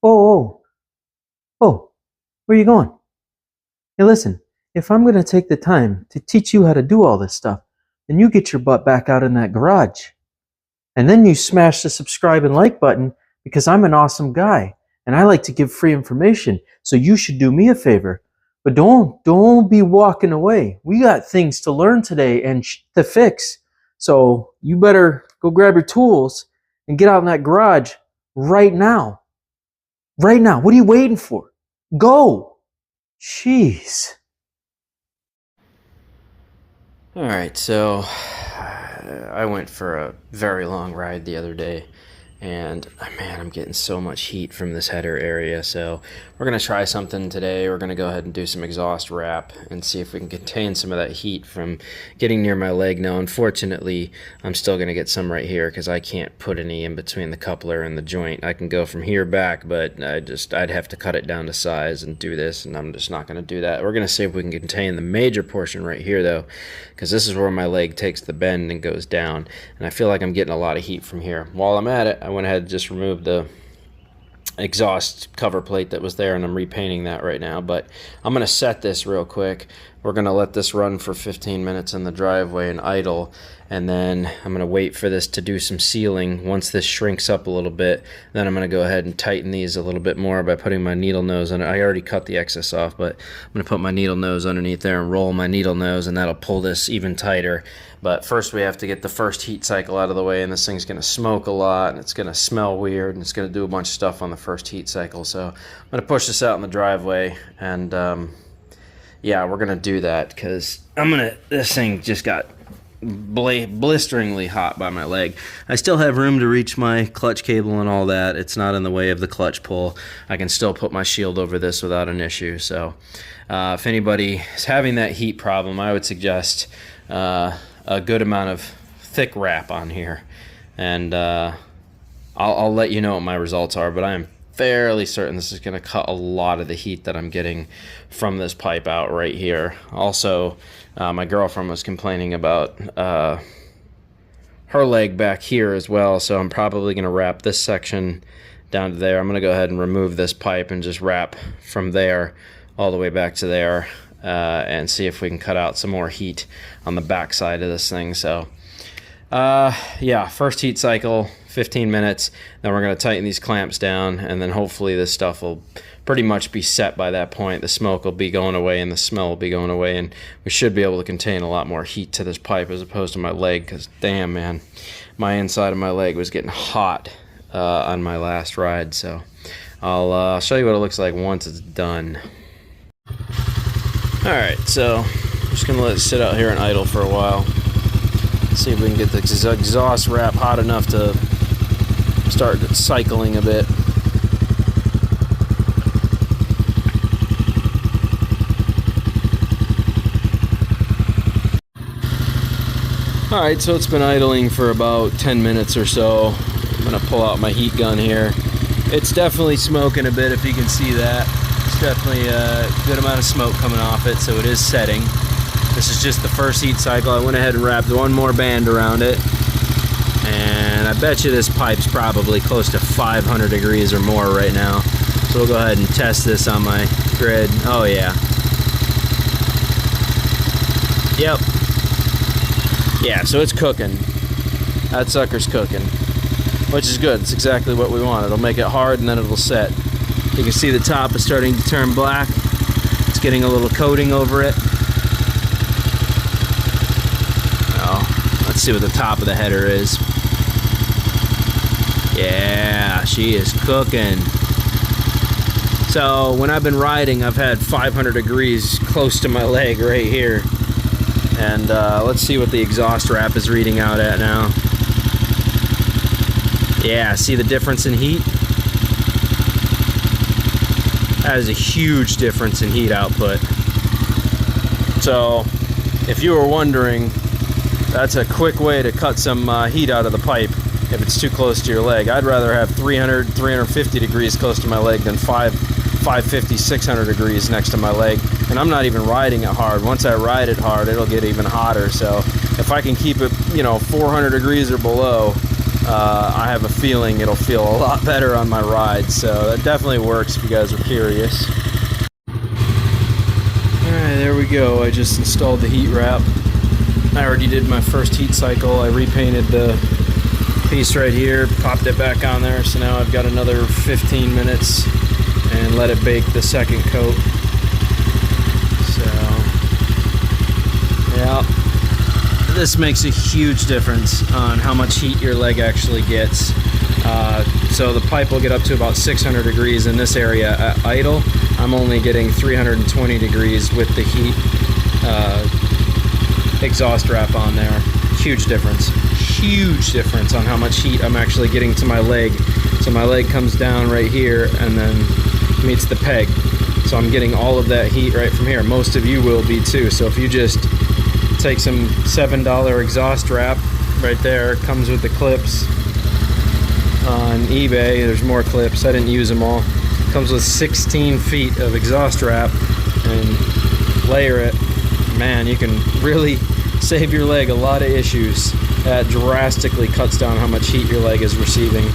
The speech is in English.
Oh, oh, where are you going? Hey, listen, if I'm going to take the time to teach you how to do all this stuff, then you get your butt back out in that garage. And then you smash the subscribe and like button because I'm an awesome guy and I like to give free information. So you should do me a favor. But don't be walking away. We got things to learn today and to fix. So you better go grab your tools and get out in that garage right now. Right now. What are you waiting for? Go. Jeez. All right, so I went for a very long ride the other day, and man, I'm getting so much heat from this header area. So we're gonna try something today. We're gonna go ahead and do some exhaust wrap and see if we can contain some of that heat from getting near my leg. Now, unfortunately, I'm still gonna get some right here because I can't put any in between the coupler and the joint. I can go from here back, but I'd have to cut it down to size and do this, and I'm just not gonna do that. We're gonna see if we can contain the major portion right here though, because this is where my leg takes the bend and goes down, and I feel like I'm getting a lot of heat from here. While I'm at it, I went ahead and just removed the exhaust cover plate that was there, and I'm repainting that right now. But I'm going to set this real quick. We're going to let this run for 15 minutes in the driveway and idle, and then I'm going to wait for this to do some sealing. Once this shrinks up a little bit, then I'm going to go ahead and tighten these a little bit more by putting my needle nose on it. I already cut the excess off, but I'm going to put my needle nose underneath there and roll my needle nose, and that'll pull this even tighter. But first we have to get the first heat cycle out of the way, and this thing's going to smoke a lot, and it's going to smell weird, and it's going to do a bunch of stuff on the first heat cycle. So I'm going to push this out in the driveway, and yeah, we're going to do that because this thing just got blisteringly hot by my leg. I still have room to reach my clutch cable and all that. It's not in the way of the clutch pull. I can still put my shield over this without an issue. So if anybody is having that heat problem, I would suggest a good amount of thick wrap on here, and I'll let you know what my results are, but I am fairly certain this is going to cut a lot of the heat that I'm getting from this pipe out right here. Also, my girlfriend was complaining about her leg back here as well, so I'm probably going to wrap this section down to there. I'm going to go ahead and remove this pipe and just wrap from there all the way back to there, and see if we can cut out some more heat on the back side of this thing. So yeah, first heat cycle, 15 minutes. Then we're going to tighten these clamps down, and then hopefully this stuff will pretty much be set by that point. The smoke will be going away and the smell will be going away, and we should be able to contain a lot more heat to this pipe as opposed to my leg, because damn, man, my inside of my leg was getting hot on my last ride. So I'll show you what it looks like once it's done. Alright, so I'm just going to let it sit out here and idle for a while. See if we can get the exhaust wrap hot enough to start cycling a bit. Alright, so it's been idling for about 10 minutes or so. I'm going to pull out my heat gun here. It's definitely smoking a bit, if you can see that. It's definitely a good amount of smoke coming off it, so it is setting. This is just the first heat cycle. I went ahead and wrapped one more band around it, and I bet you this pipe's probably close to 500 degrees or more right now. So we'll go ahead and test this on my grid. Oh yeah. Yep. Yeah, so it's cooking. That sucker's cooking, which is good. It's exactly what we want. It'll make it hard and then it'll set. You can see the top is starting to turn black. It's getting a little coating over it. Oh, let's see what the top of the header is. Yeah, she is cooking. So when I've been riding, I've had 500 degrees close to my leg right here. And let's see what the exhaust wrap is reading out at now. Yeah, see the difference in heat? That is a huge difference in heat output. So, if you were wondering, that's a quick way to cut some heat out of the pipe if it's too close to your leg. I'd rather have 300, 350 degrees close to my leg than 550, 600 degrees next to my leg. And I'm not even riding it hard. Once I ride it hard, it'll get even hotter. So if I can keep it, 400 degrees or below, I have a feeling it'll feel a lot better on my ride, so that definitely works if you guys are curious. Alright, there we go. I just installed the heat wrap. I already did my first heat cycle. I repainted the piece right here, popped it back on there, so now I've got another 15 minutes and let it bake the second coat. So, yeah, this makes a huge difference on how much heat your leg actually gets. So the pipe will get up to about 600 degrees in this area at idle. I'm only getting 320 degrees with the heat exhaust wrap on there. Huge difference on how much heat I'm actually getting to my leg. So my leg comes down right here and then meets the peg. So I'm getting all of that heat right from here. Most of you will be too. So if you just take some $7 exhaust wrap right there, it comes with the clips on eBay. There's more clips. I didn't use them all. It comes with 16 feet of exhaust wrap, and layer it. Man, you can really save your leg a lot of issues. That drastically cuts down how much heat your leg is receiving.